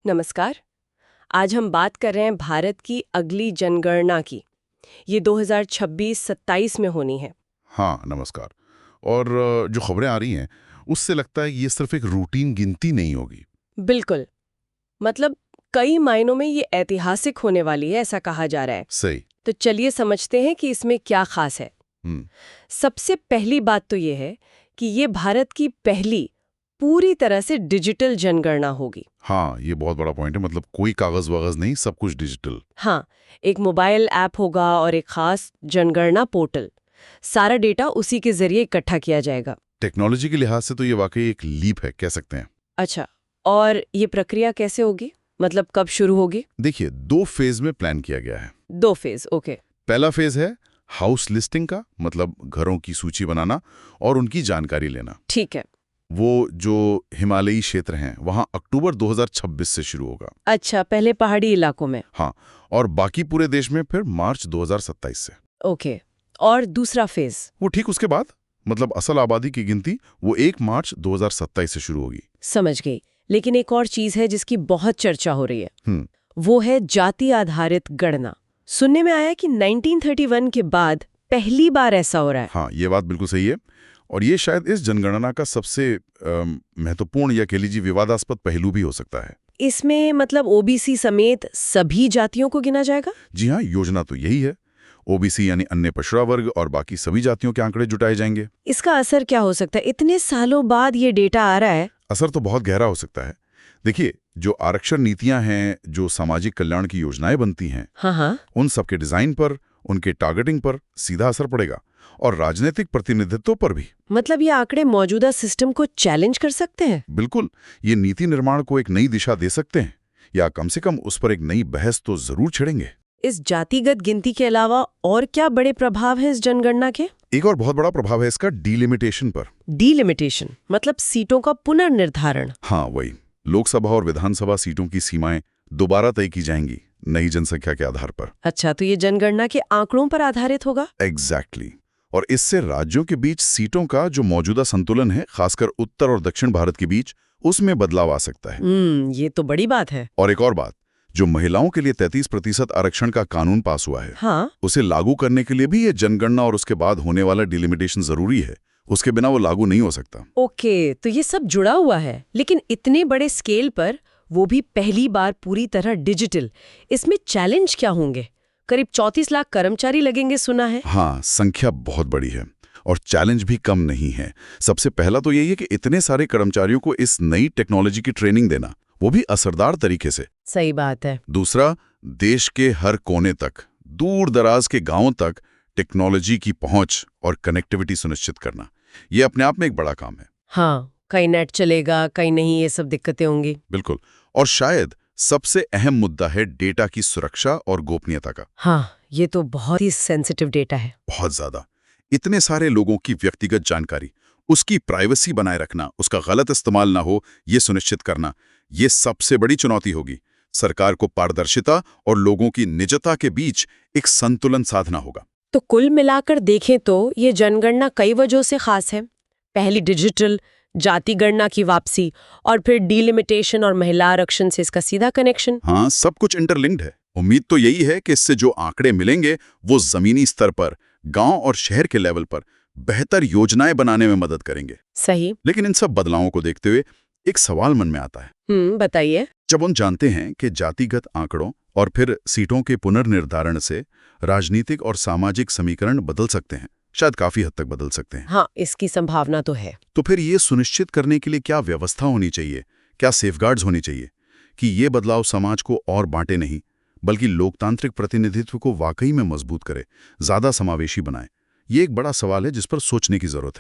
नमस्कार। आज हम बात कर रहे हैं भारत की अगली जनगणना की। ये 2026-27 में होनी है। हाँ, नमस्कार। और जो खबरें आ रही हैं उससे लगता है ये सिर्फ एक रूटीन गिनती नहीं होगी। बिल्कुल। मतलब कई मायनों में ये ऐतिहासिक होने वाली है, ऐसा कहा जा रहा है। सही। तो चलिए समझते हैं कि इसमें क्या खास है। हम्म। सबसे पहली बात तो ये है कि ये भारत की पहली पूरी तरह से डिजिटल जनगणना होगी। हाँ, ये बहुत बड़ा पॉइंट है। मतलब कोई कागज वगज नहीं, सब कुछ डिजिटल। हाँ, एक मोबाइल ऐप होगा और एक खास जनगणना पोर्टल। सारा डेटा उसी के जरिए इकट्ठा किया जाएगा। टेक्नोलॉजी के लिहाज से तो ये वाकई एक लीप है, कह सकते हैं। अच्छा, और ये प्रक्रिया कैसे होगी? मतलब कब शुरू होगी? देखिए, 2 फेज में प्लान किया गया है। 2 फेज, ओके। पहला फेज है हाउस लिस्टिंग का, मतलब घरों की सूची बनाना और उनकी जानकारी लेना। ठीक है। वो जो हिमालयी क्षेत्र हैं वहाँ अक्टूबर 2026 से शुरू होगा। अच्छा, पहले पहाड़ी इलाकों में। हाँ, और बाकी पूरे देश में फिर मार्च 2027 से। ओके। और दूसरा फेज? वो ठीक उसके बाद, मतलब असल आबादी की गिनती वो 1 मार्च 2027 से शुरू होगी। समझ गई। लेकिन एक और चीज है जिसकी बहुत चर्चा हो रही है। वो है जाति आधारित गणना। सुनने में आया कि 1931 के बाद पहली बार ऐसा हो रहा है। हाँ, ये बात बिल्कुल सही है। और ये शायद इस जनगणना का सबसे महत्वपूर्ण या कह लीजिए विवादास्पद पहलू भी हो सकता है। इसमें मतलब ओबीसी समेत सभी जातियों को गिना जाएगा? जी हाँ, योजना तो यही है। ओबीसी यानी अन्य पिछड़ा वर्ग और बाकी सभी जातियों के आंकड़े जुटाए जाएंगे। इसका असर क्या हो सकता है? इतने सालों बाद ये डेटा आ रहा है। असर तो बहुत गहरा हो सकता है। देखिए, जो आरक्षण नीतियां हैं, जो सामाजिक कल्याण की योजनाएं बनती हैं, हाँ, उन सबके डिजाइन पर, उनके टारगेटिंग पर सीधा असर पड़ेगा और राजनीतिक प्रतिनिधित्व पर भी। मतलब ये आंकड़े मौजूदा सिस्टम को चैलेंज कर सकते हैं। बिल्कुल, ये नीति निर्माण को एक नई दिशा दे सकते हैं या कम से कम उस पर एक नई बहस तो जरूर छिड़ेंगे। इस जातिगत गिनती के अलावा और क्या बड़े प्रभाव हैं इस जनगणना के? एक और बहुत बड़ा प्रभाव है इसका डीलिमिटेशन पर। डीलिमिटेशन मतलब सीटों का पुनर्निर्धारण। हाँ, वही। लोकसभा और विधानसभा सीटों की सीमाएं दोबारा तय की जाएंगी नई जनसंख्या के आधार पर। अच्छा, तो ये जनगणना के आंकड़ों पर आधारित होगा? एग्जैक्टली। और इससे राज्यों के बीच सीटों का जो मौजूदा संतुलन है, खासकर उत्तर और दक्षिण भारत के बीच, उसमें बदलाव आ सकता है। ये तो बड़ी बात है। और एक और बात, जो महिलाओं के लिए 33% आरक्षण का कानून पास हुआ है, हाँ, उसे लागू करने के लिए भी ये जनगणना और उसके बाद होने वाला डिलिमिटेशन जरूरी है। उसके बिना वो लागू नहीं हो सकता। ओके, तो ये सब जुड़ा हुआ है। लेकिन इतने बड़े स्केल पर, वो भी पहली बार पूरी तरह डिजिटल, इसमें चैलेंज क्या होंगे? करीब 34 लाख कर्मचारी लगेंगे सुना है। हाँ, संख्या बहुत बड़ी है और चैलेंज भी कम नहीं है। सबसे पहला तो यही है कि इतने सारे कर्मचारियों को इस नई टेक्नोलॉजी की ट्रेनिंग देना, वो भी असरदार तरीके से। सही बात है। दूसरा, देश के हर कोने तक, दूर दराज के गांवों तक टेक्नोलॉजी की पहुंच और कनेक्टिविटी सुनिश्चित करना, ये अपने आप में एक बड़ा काम है। हाँ, कहीं नेट चलेगा, कहीं नहीं, ये सब दिक्कतें होंगी। बिल्कुल। और शायद सबसे अहम मुद्दा है डेटा की सुरक्षा और गोपनीयता का। हाँ, ये तो बहुत ही सेंसिटिव डेटा है। बहुत ज्यादा। इतने सारे लोगों की व्यक्तिगत जानकारी, उसकी प्राइवेसी बनाए रखना, उसका गलत इस्तेमाल ना हो, ये सुनिश्चित करना, ये सबसे बड़ी चुनौती होगी। सरकार को पारदर्शिता और लोगों की निजता के बीच एक संतुलन साधना होगा। तो कुल मिलाकर देखें तो ये जनगणना कई वजहों से खास है। पहली डिजिटल, जाति गणना की वापसी, और फिर डीलिमिटेशन और महिला आरक्षण से इसका सीधा कनेक्शन। हाँ, सब कुछ इंटरलिंक्ड है। उम्मीद तो यही है कि इससे जो आंकड़े मिलेंगे वो जमीनी स्तर पर, गांव और शहर के लेवल पर बेहतर योजनाएं बनाने में मदद करेंगे। सही। लेकिन इन सब बदलावों को देखते हुए एक सवाल मन में आता है। बताइए। जब हम जानते हैं कि जातिगत आंकड़ों और फिर सीटों के पुनर्निर्धारण से राजनीतिक और सामाजिक समीकरण बदल सकते हैं, शायद काफी हद तक बदल सकते हैं। हाँ, इसकी संभावना तो है। तो फिर ये सुनिश्चित करने के लिए क्या व्यवस्था होनी चाहिए, क्या सेफगार्ड्स होनी चाहिए कि ये बदलाव समाज को और बांटे नहीं, बल्कि लोकतांत्रिक प्रतिनिधित्व को वाकई में मजबूत करे, ज्यादा समावेशी बनाए? ये एक बड़ा सवाल है जिस पर सोचने की जरूरत है।